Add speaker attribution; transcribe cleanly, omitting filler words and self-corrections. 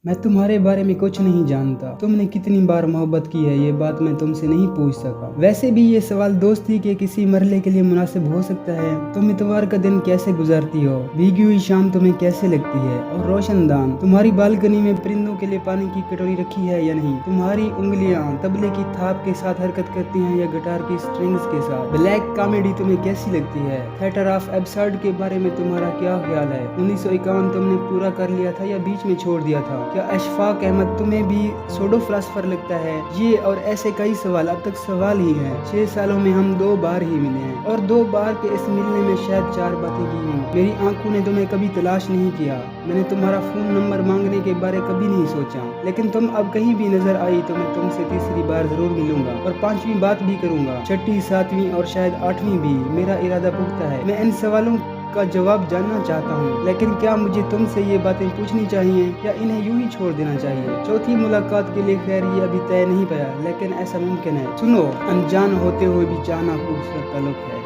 Speaker 1: मैं तुम्हारे बारे में कुछ नहीं जानता। तुमने कितनी बार मोहब्बत की है ये बात मैं तुमसे नहीं पूछ सका। वैसे भी ये सवाल दोस्ती के किसी मरहले के लिए मुनासिब हो सकता है। तुम इतवार का दिन कैसे गुजारती हो? भीगी हुई शाम तुम्हें कैसे लगती है? और रोशनदान, तुम्हारी बालकनी में परिंदों के लिए पानी की कटोरी रखी है या नहीं? तुम्हारी उंगलियां तबले की थाप के साथ हरकत करती हैं या गिटार की स्ट्रिंग्स के साथ? ब्लैक कॉमेडी तुम्हें कैसी लगती है? थिएटर ऑफ एब्सर्ड के बारे में तुम्हारा क्या ख्याल है? 1951 तुमने पूरा कर लिया था या बीच में छोड़ दिया था? क्या अशफाक अहमद तुम्हें भी सोडो फिलासफर लगता है? ये और ऐसे कई सवाल अब तक सवाल ही हैं। 6 सालों में हम 2 बार ही मिले हैं और 2 बार के इस मिलने में शायद 4 बातें की हों। मेरी आंखों ने तुम्हें कभी तलाश नहीं किया। मैंने तुम्हारा फोन नंबर मांगने के बारे कभी नहीं सोचा, लेकिन तुम अब कहीं भी नजर आई तो मैं तुमसे तीसरी बार जरूर मिलूंगा और 5वीं बात भी करूंगा, 6ठी, 7वीं और शायद 8वीं भी। मेरा इरादा पुख्ता है। मैं इन सवालों का जवाब जानना चाहता हूँ, लेकिन क्या मुझे तुमसे ये बातें पूछनी चाहिए या इन्हें यूं ही छोड़ देना चाहिए? चौथी मुलाकात के लिए खैर ये अभी तय नहीं पाया, लेकिन ऐसा मुमकिन है। सुनो, अनजान होते हुए भी जाना खूबसूरत ताल्लुक है।